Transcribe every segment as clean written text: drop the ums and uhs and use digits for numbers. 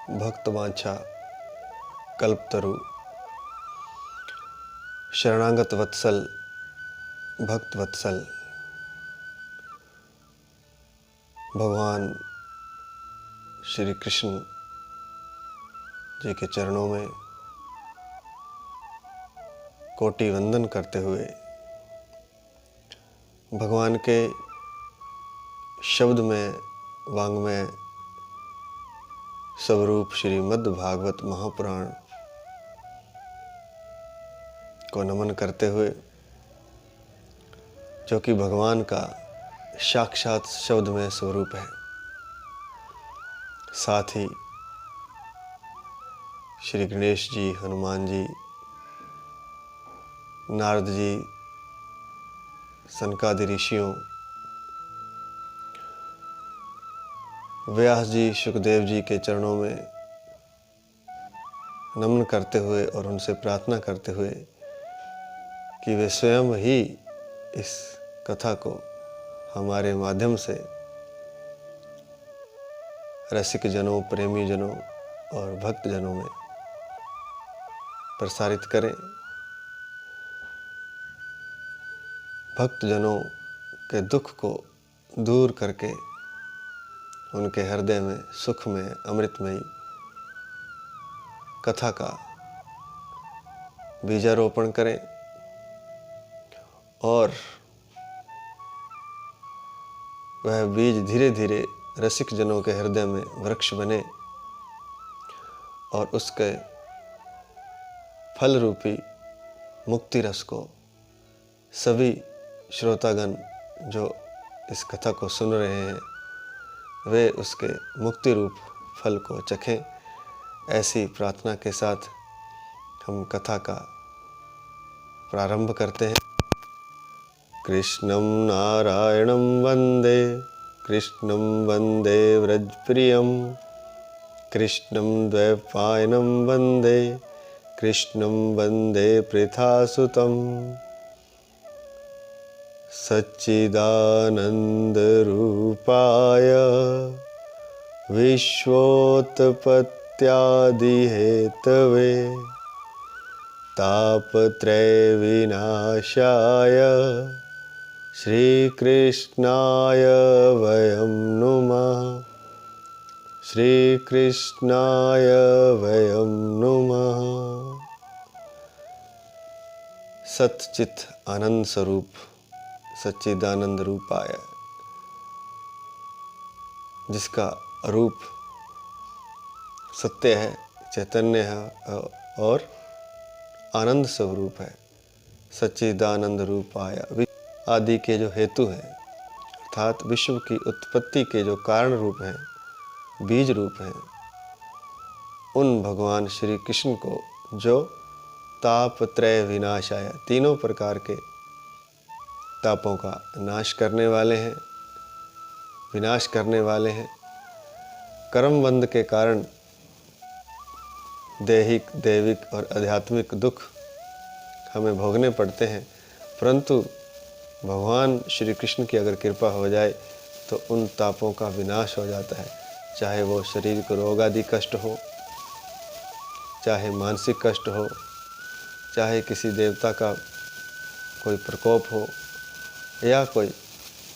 भक्तवांछा कल्पतरु शरणागत वत्सल भक्त वत्सल भगवान श्री कृष्ण जी के चरणों में कोटि वंदन करते हुए भगवान के शब्द में वांग्मय स्वरूप श्रीमद् भागवत महापुराण को नमन करते हुए, जो कि भगवान का साक्षात शब्दमय स्वरूप है, साथ ही श्री गणेश जी, हनुमान जी, नारद जी, सनकादि ऋषियों, व्यास जी, सुखदेव जी के चरणों में नमन करते हुए और उनसे प्रार्थना करते हुए कि वे स्वयं ही इस कथा को हमारे माध्यम से रसिक जनों, प्रेमी जनों और भक्त जनों में प्रसारित करें। भक्त जनों के दुख को दूर करके उनके हृदय में सुख में अमृतमयी कथा का बीजारोपण करें और वह बीज धीरे धीरे रसिक जनों के हृदय में वृक्ष बने और उसके फल रूपी मुक्ति रस को सभी श्रोतागण जो इस कथा को सुन रहे हैं वे उसके मुक्ति रूप फल को चखें। ऐसी प्रार्थना के साथ हम कथा का प्रारंभ करते हैं। कृष्णं नारायणं वन्दे, कृष्णं वन्दे व्रजप्रियं, कृष्णं द्वैपायनं वन्दे, कृष्णं वन्दे पृथासुतं। सच्चिदानन्दरूपाय विश्वोत्पत्त्यादिहेतवे तापत्रयविनाशाय श्रीकृष्णाय वयं नुमः, श्रीकृष्णाय वयं नुमः। सच्चित आनंद स्वरूप सच्चिदानंद रूपाय, जिसका रूप सत्य है, चैतन्य है और आनंद स्वरूप है, सच्चिदानंद रूपाय, आदि के जो हेतु हैं अर्थात विश्व की उत्पत्ति के जो कारण रूप हैं, बीज रूप हैं, उन भगवान श्री कृष्ण को जो तापत्रय विनाशाय, तीनों प्रकार के तापों का नाश करने वाले हैं, विनाश करने वाले हैं। कर्मबंध के कारण दैहिक, दैविक और आध्यात्मिक दुख हमें भोगने पड़ते हैं, परंतु भगवान श्री कृष्ण की अगर कृपा हो जाए तो उन तापों का विनाश हो जाता है। चाहे वो शरीर को रोग आदि कष्ट हो, चाहे मानसिक कष्ट हो, चाहे किसी देवता का कोई प्रकोप हो या कोई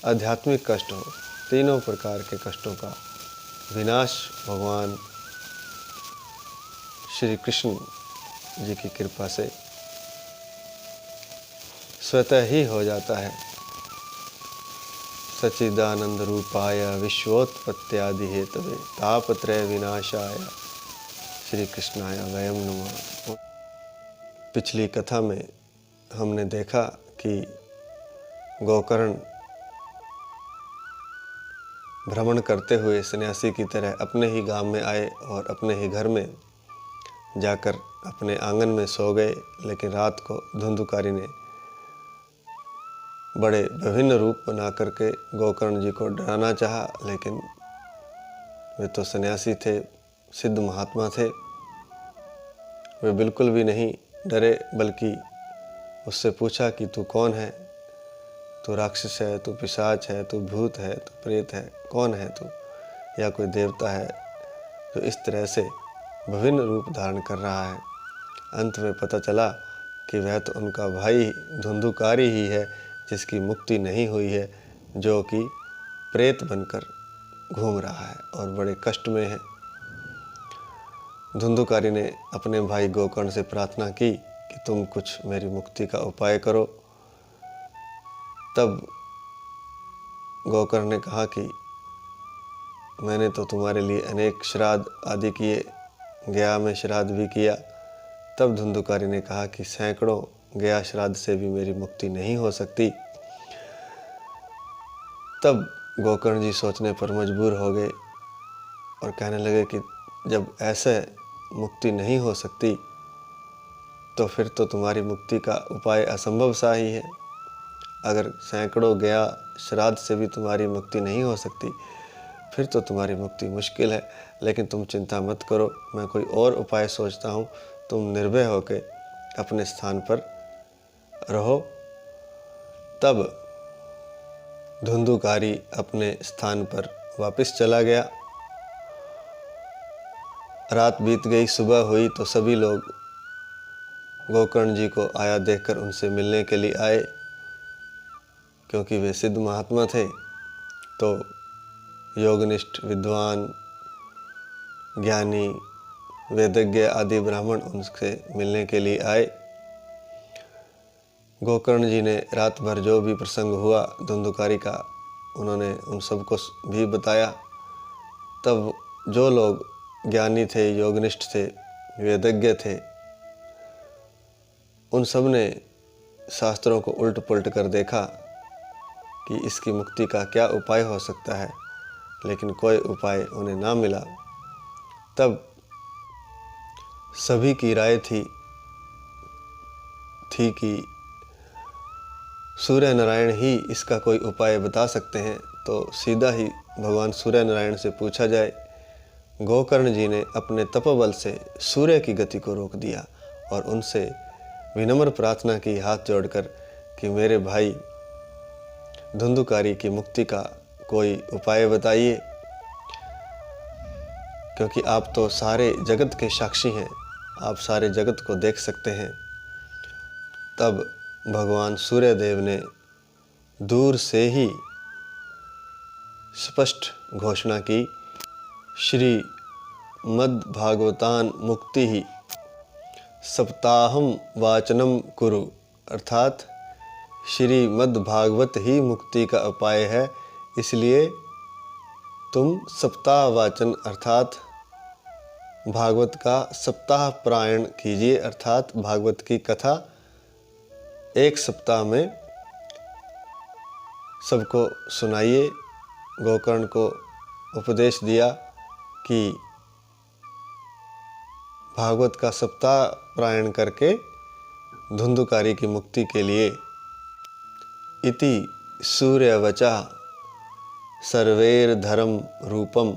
आध्यात्मिक कष्ट हो, तीनों प्रकार के कष्टों का विनाश भगवान श्री कृष्ण जी की कृपा से स्वतः ही हो जाता है। सच्चिदानंद रूपाय विश्वोत्पत्त्यादि हेतवे तापत्रय विनाशाय श्री कृष्णाय वयं नुमः। पिछली कथा में हमने देखा कि गोकर्ण भ्रमण करते हुए सन्यासी की तरह अपने ही गांव में आए और अपने ही घर में जाकर अपने आंगन में सो गए, लेकिन रात को धुंधुकारी ने बड़े विभिन्न रूप बना करके गोकर्ण जी को डराना चाहा, लेकिन वे तो सन्यासी थे, सिद्ध महात्मा थे, वे बिल्कुल भी नहीं डरे, बल्कि उससे पूछा कि तू कौन है, तू राक्षस है, तू पिशाच है, तू भूत है, तू प्रेत है, कौन है तू, या कोई देवता है। तो इस तरह से विभिन्न रूप धारण कर रहा है। अंत में पता चला कि वह तो उनका भाई धुंधुकारी ही है जिसकी मुक्ति नहीं हुई है, जो कि प्रेत बनकर घूम रहा है और बड़े कष्ट में है। धुंधुकारी ने अपने भाई गोकर्ण से प्रार्थना की कि तुम कुछ मेरी मुक्ति का उपाय करो। तब गोकर्ण ने कहा कि मैंने तो तुम्हारे लिए अनेक श्राद्ध आदि किए, गया में श्राद्ध भी किया। तब धुंधुकारी ने कहा कि सैकड़ों गया श्राद्ध से भी मेरी मुक्ति नहीं हो सकती। तब गोकर्ण जी सोचने पर मजबूर हो गए और कहने लगे कि जब ऐसे मुक्ति नहीं हो सकती तो फिर तो तुम्हारी मुक्ति का उपाय असंभव सा ही है। अगर सैकड़ों गया श्राद्ध से भी तुम्हारी मुक्ति नहीं हो सकती फिर तो तुम्हारी मुक्ति मुश्किल है। लेकिन तुम चिंता मत करो, मैं कोई और उपाय सोचता हूँ, तुम निर्भय होकर अपने स्थान पर रहो। तब धुंधुकारी अपने स्थान पर वापस चला गया। रात बीत गई, सुबह हुई तो सभी लोग गोकर्ण जी को आया देखकर उनसे मिलने के लिए आए। क्योंकि वे सिद्ध महात्मा थे तो योगनिष्ठ विद्वान, ज्ञानी, वेदज्ञ आदि ब्राह्मण उनसे मिलने के लिए आए। गोकर्ण जी ने रात भर जो भी प्रसंग हुआ धुंधुकारी का, उन्होंने उन सबको भी बताया। तब जो लोग ज्ञानी थे, योगनिष्ठ थे, वेदज्ञ थे, उन सब ने शास्त्रों को उल्ट पुल्ट कर देखा कि इसकी मुक्ति का क्या उपाय हो सकता है, लेकिन कोई उपाय उन्हें ना मिला। तब सभी की राय थी कि सूर्य नारायण ही इसका कोई उपाय बता सकते हैं, तो सीधा ही भगवान सूर्य नारायण से पूछा जाए। गोकर्ण जी ने अपने तपोबल से सूर्य की गति को रोक दिया और उनसे विनम्र प्रार्थना की हाथ जोड़कर कि मेरे भाई धुंधुकारी की मुक्ति का कोई उपाय बताइए, क्योंकि आप तो सारे जगत के साक्षी हैं, आप सारे जगत को देख सकते हैं। तब भगवान सूर्यदेव ने दूर से ही स्पष्ट घोषणा की, श्री मद् भागवतान मुक्ति ही सप्ताहम वाचनम कुरु, अर्थात श्री मद् भागवत ही मुक्ति का उपाय है, इसलिए तुम सप्ताह वाचन अर्थात भागवत का सप्ताह पारायण कीजिए, अर्थात भागवत की कथा एक सप्ताह में सबको सुनाइए। गोकर्ण को उपदेश दिया कि भागवत का सप्ताह पारायण करके धुंधुकारी की मुक्ति के लिए इति सूर्यवचा सर्वैर धर्म रूपम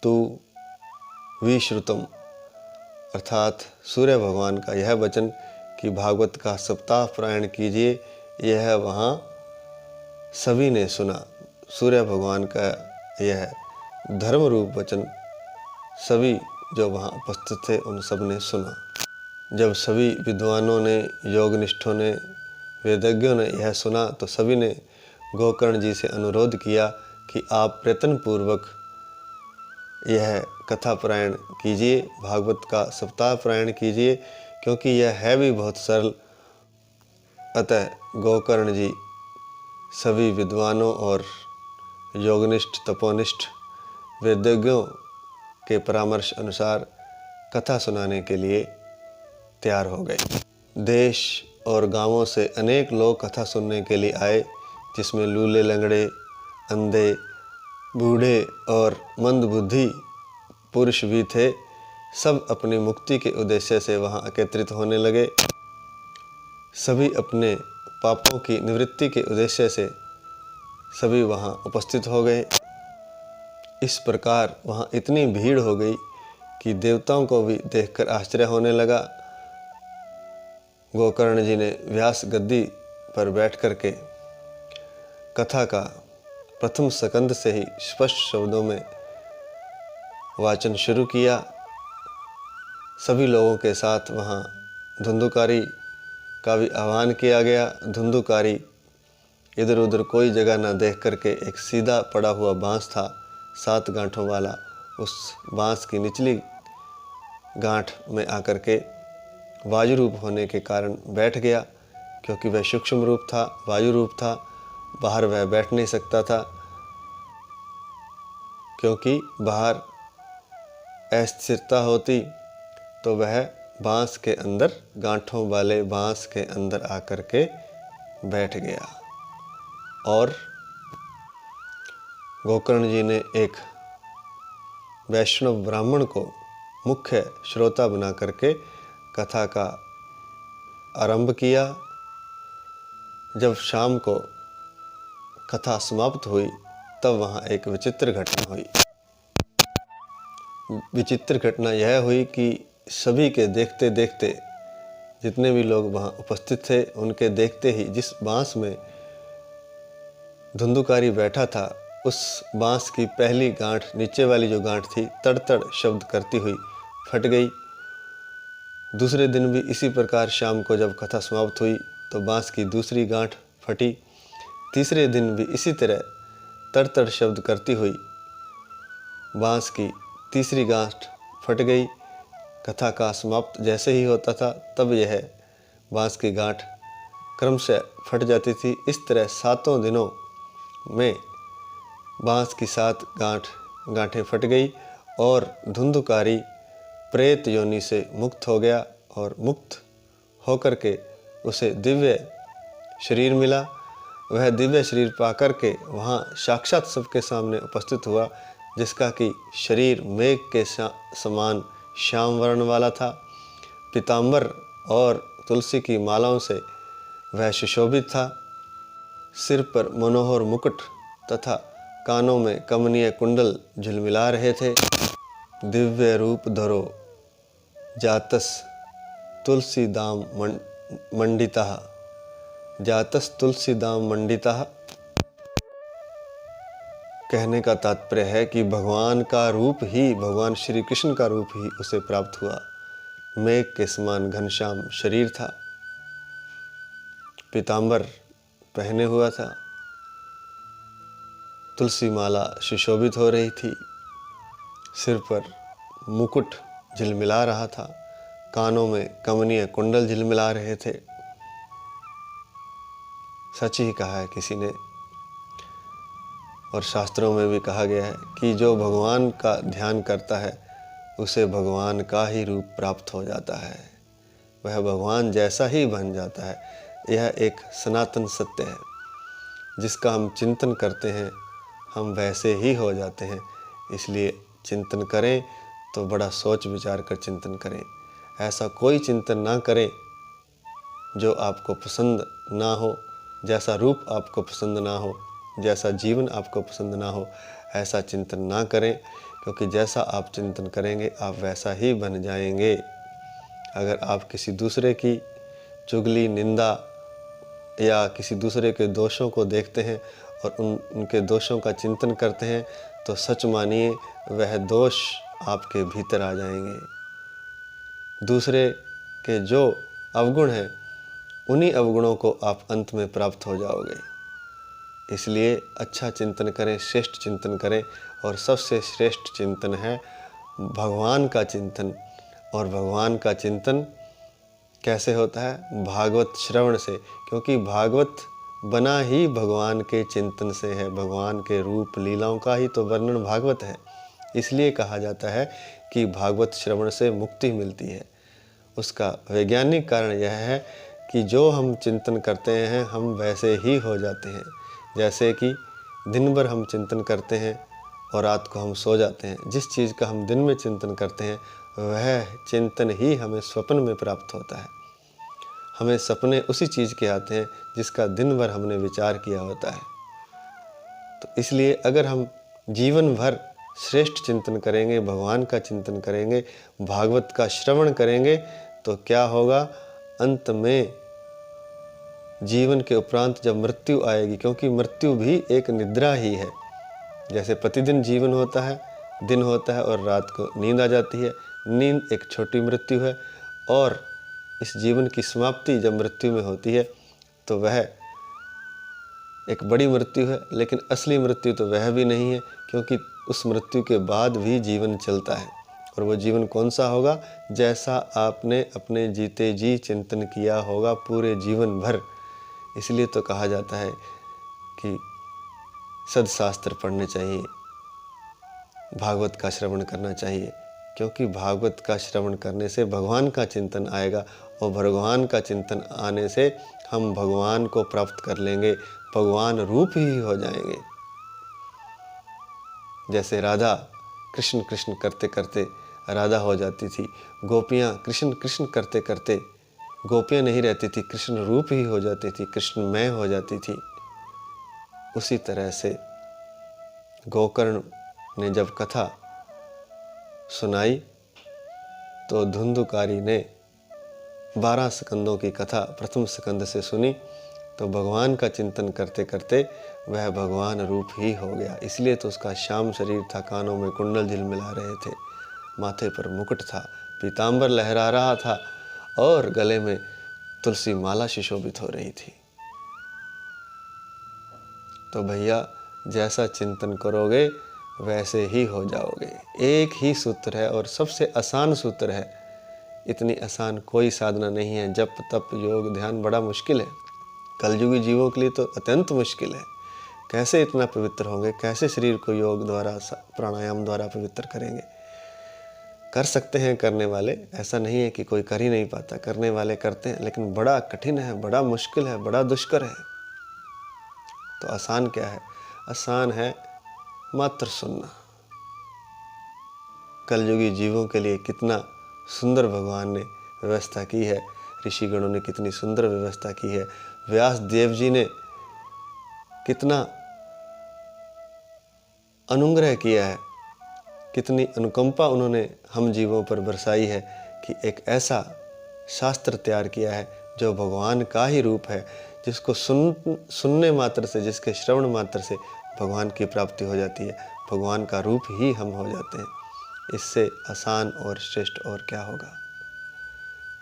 तु विश्रुतम, अर्थात सूर्य भगवान का यह वचन कि भागवत का सप्ताह पारायण कीजिए, यह वहाँ सभी ने सुना। सूर्य भगवान का यह धर्म रूप वचन सभी जो वहाँ उपस्थित थे उन सब ने सुना। जब सभी विद्वानों ने, योगनिष्ठों ने, वेदज्ञों ने यह सुना तो सभी ने गोकर्ण जी से अनुरोध किया कि आप प्रयत्नपूर्वक यह कथा पारायण कीजिए, भागवत का सप्ताह पारायण कीजिए, क्योंकि यह है भी बहुत सरल। अतः गोकर्ण जी सभी विद्वानों और योगनिष्ठ, तपोनिष्ठ, वेदज्ञों के परामर्श अनुसार कथा सुनाने के लिए तैयार हो गए। देश और गांवों से अनेक लोग कथा सुनने के लिए आए, जिसमें लूले, लंगड़े, अंधे, बूढ़े और मंदबुद्धि पुरुष भी थे। सब अपनी मुक्ति के उद्देश्य से वहां एकत्रित होने लगे। सभी अपने पापों की निवृत्ति के उद्देश्य से सभी वहां उपस्थित हो गए। इस प्रकार वहां इतनी भीड़ हो गई कि देवताओं को भी देखकर आश्चर्य होने लगा। गोकर्ण जी ने व्यास गद्दी पर बैठ करके कथा का प्रथम स्कंद से ही स्पष्ट शब्दों में वाचन शुरू किया। सभी लोगों के साथ वहाँ धुंधुकारी का भी आह्वान किया गया। धुंधुकारी इधर उधर कोई जगह न देख करके एक सीधा पड़ा हुआ बाँस था 7 गांठों वाला, उस बाँस की निचली गांठ में आकर के वायु रूप होने के कारण बैठ गया, क्योंकि वह सूक्ष्म रूप था, वायु रूप था, बाहर वह बैठ नहीं सकता था, क्योंकि बाहर अस्थिरता होती तो वह बाँस के अंदर, गांठों वाले बाँस के अंदर आकर के बैठ गया। और गोकर्ण जी ने एक वैष्णव ब्राह्मण को मुख्य श्रोता बना करके कथा का आरंभ किया। जब शाम को कथा समाप्त हुई तब वहाँ एक विचित्र घटना हुई। विचित्र घटना यह हुई कि सभी के देखते देखते, जितने भी लोग वहाँ उपस्थित थे, उनके देखते ही जिस बाँस में धुंधुकारी बैठा था, उस बाँस की पहली गांठ, नीचे वाली जो गांठ थी, तड़-तड़ शब्द करती हुई फट गई। दूसरे दिन भी इसी प्रकार शाम को जब कथा समाप्त हुई तो बाँस की दूसरी गांठ फटी। तीसरे दिन भी इसी तरह तड़-तड़ शब्द करती हुई बाँस की तीसरी गांठ फट गई। कथा का समाप्त जैसे ही होता था तब यह बाँस की गांठ क्रमशः फट जाती थी। इस तरह 7 दिनों में बाँस की 7 गांठें फट गई और धुंधुकारी प्रेत योनि से मुक्त हो गया, और मुक्त होकर के उसे दिव्य शरीर मिला। वह दिव्य शरीर पाकर के वहाँ साक्षात सबके सामने उपस्थित हुआ, जिसका कि शरीर मेघ के समान श्याम वर्ण वाला था। पीताम्बर और तुलसी की मालाओं से वह सुशोभित था। सिर पर मनोहर मुकुट तथा कानों में कमनीय कुंडल झिलमिला रहे थे। दिव्य रूप धरो जातस तुलसीदाम मंडितः, जातस तुलसीदाम मंडितः। कहने का तात्पर्य है कि भगवान का रूप ही, भगवान श्री कृष्ण का रूप ही उसे प्राप्त हुआ। मेघ के समान घनश्याम शरीर था, पीताम्बर पहने हुआ था, तुलसी माला सुशोभित हो रही थी, सिर पर मुकुट झिलमिला रहा था, कानों में कमनीय कुंडल झिलमिला रहे थे। सच ही कहा है किसी ने, और शास्त्रों में भी कहा गया है कि जो भगवान का ध्यान करता है उसे भगवान का ही रूप प्राप्त हो जाता है, वह भगवान जैसा ही बन जाता है। यह एक सनातन सत्य है, जिसका हम चिंतन करते हैं हम वैसे ही हो जाते हैं। इसलिए चिंतन करें तो बड़ा सोच विचार कर चिंतन करें। ऐसा कोई चिंतन ना करें जो आपको पसंद ना हो, जैसा रूप आपको पसंद ना हो, जैसा जीवन आपको पसंद ना हो, ऐसा चिंतन ना करें, क्योंकि जैसा आप चिंतन करेंगे आप वैसा ही बन जाएंगे। अगर आप किसी दूसरे की चुगली, निंदा या किसी दूसरे के दोषों को देखते हैं और उनके दोषों का चिंतन करते हैं तो सच मानिए वह दोष आपके भीतर आ जाएंगे। दूसरे के जो अवगुण हैं उन्हीं अवगुणों को आप अंत में प्राप्त हो जाओगे। इसलिए अच्छा चिंतन करें, श्रेष्ठ चिंतन करें, और सबसे श्रेष्ठ चिंतन है भगवान का चिंतन। और भगवान का चिंतन कैसे होता है? भागवत श्रवण से, क्योंकि भागवत बना ही भगवान के चिंतन से है। भगवान के रूप लीलाओं का ही तो वर्णन भागवत है। इसलिए कहा जाता है कि भागवत श्रवण से मुक्ति मिलती है। उसका वैज्ञानिक कारण यह है कि जो हम चिंतन करते हैं हम वैसे ही हो जाते हैं। जैसे कि दिन भर हम चिंतन करते हैं और रात को हम सो जाते हैं। जिस चीज़ का हम दिन में चिंतन करते हैं वह चिंतन ही हमें स्वप्न में प्राप्त होता है। हमें सपने उसी चीज़ के आते हैं जिसका दिन भर हमने विचार किया होता है। तो इसलिए अगर हम जीवन भर श्रेष्ठ चिंतन करेंगे, भगवान का चिंतन करेंगे, भागवत का श्रवण करेंगे, तो क्या होगा? अंत में जीवन के उपरांत जब मृत्यु आएगी, क्योंकि मृत्यु भी एक निद्रा ही है। जैसे प्रतिदिन जीवन होता है, दिन होता है और रात को नींद आ जाती है, नींद एक छोटी मृत्यु है और इस जीवन की समाप्ति जब मृत्यु में होती है तो वह एक बड़ी मृत्यु है, लेकिन असली मृत्यु तो वह भी नहीं है, क्योंकि उस मृत्यु के बाद भी जीवन चलता है। और वो जीवन कौन सा होगा? जैसा आपने अपने जीते जी चिंतन किया होगा पूरे जीवन भर। इसलिए तो कहा जाता है कि सदशास्त्र पढ़ने चाहिए, भागवत का श्रवण करना चाहिए, क्योंकि भागवत का श्रवण करने से भगवान का चिंतन आएगा और भगवान का चिंतन आने से हम भगवान को प्राप्त कर लेंगे, भगवान रूप ही हो जाएंगे। जैसे राधा कृष्ण कृष्ण करते करते राधा हो जाती थी, गोपियाँ कृष्ण कृष्ण करते करते गोपियाँ नहीं रहती थी, कृष्ण रूप ही हो जाती थी, कृष्णमय हो जाती थी। उसी तरह से गोकर्ण ने जब कथा सुनाई तो धुंधुकारी ने 12 स्कंदों की कथा प्रथम स्कंद से सुनी तो भगवान का चिंतन करते करते वह भगवान रूप ही हो गया। इसलिए तो उसका श्याम शरीर था, कानों में कुंडल झिलमिला रहे थे, माथे पर मुकुट था, पीतांबर लहरा रहा था और गले में तुलसी माला सुशोभित हो रही थी। तो भैया जैसा चिंतन करोगे वैसे ही हो जाओगे। एक ही सूत्र है और सबसे आसान सूत्र है। इतनी आसान कोई साधना नहीं है। जप तप योग ध्यान बड़ा मुश्किल है, कलयुगी जीवों के लिए तो अत्यंत मुश्किल है। कैसे इतना पवित्र होंगे? कैसे शरीर को योग द्वारा प्राणायाम द्वारा पवित्र करेंगे? कर सकते हैं करने वाले, ऐसा नहीं है कि कोई कर ही नहीं पाता, करने वाले करते हैं, लेकिन बड़ा कठिन है, बड़ा मुश्किल है, बड़ा दुष्कर है। तो आसान क्या है? आसान है मात्र सुनना। कलयुगी जीवों के लिए कितना सुंदर भगवान ने व्यवस्था की है, ऋषिगणों ने कितनी सुंदर व्यवस्था की है, व्यास देव जी ने कितना अनुग्रह किया है, कितनी अनुकंपा उन्होंने हम जीवों पर बरसाई है कि एक ऐसा शास्त्र तैयार किया है जो भगवान का ही रूप है, जिसको सुनने मात्र से, जिसके श्रवण मात्र से भगवान की प्राप्ति हो जाती है, भगवान का रूप ही हम हो जाते हैं। इससे आसान और श्रेष्ठ और क्या होगा।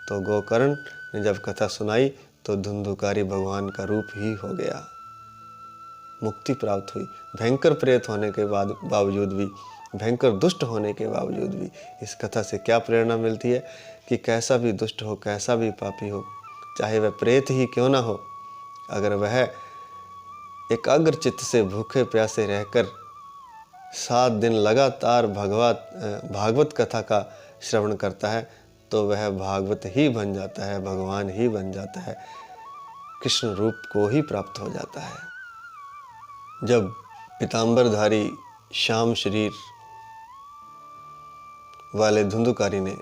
तो गोकर्ण ने जब कथा सुनाई तो धुंधुकारी भगवान का रूप ही हो गया, मुक्ति प्राप्त हुई। भयंकर प्रेत होने के बावजूद भी, भयंकर दुष्ट होने के बावजूद भी इस कथा से क्या प्रेरणा मिलती है कि कैसा भी दुष्ट हो, कैसा भी पापी हो, चाहे वह प्रेत ही क्यों ना हो, अगर वह एकाग्र चित्त से भूखे प्यासे रहकर 7 दिन लगातार भागवत कथा का श्रवण करता है तो वह भागवत ही बन जाता है, भगवान ही बन जाता है, कृष्ण रूप को ही प्राप्त हो जाता है। जब पीतांबरधारी श्याम शरीर वाले धुंधुकारी ने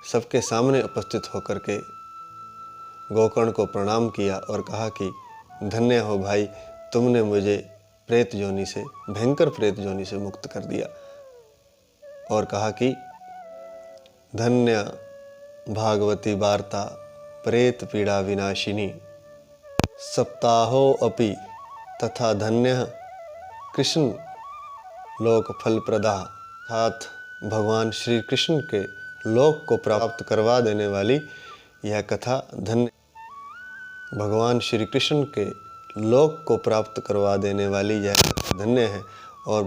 सबके सामने उपस्थित होकर के गोकर्ण को प्रणाम किया और कहा कि धन्य हो भाई, तुमने मुझे प्रेत योनि से, भयंकर प्रेत योनि से मुक्त कर दिया। और कहा कि धन्य भागवती वार्ता प्रेत पीड़ा विनाशिनी, सप्ताहो अपि तथा धन्य कृष्ण लोक फल प्रदा। अर्थात भगवान श्री कृष्ण के लोक को प्राप्त करवा देने वाली यह कथा धन्य, भगवान श्री कृष्ण के लोक को प्राप्त करवा देने वाली यह कथा धन्य है। और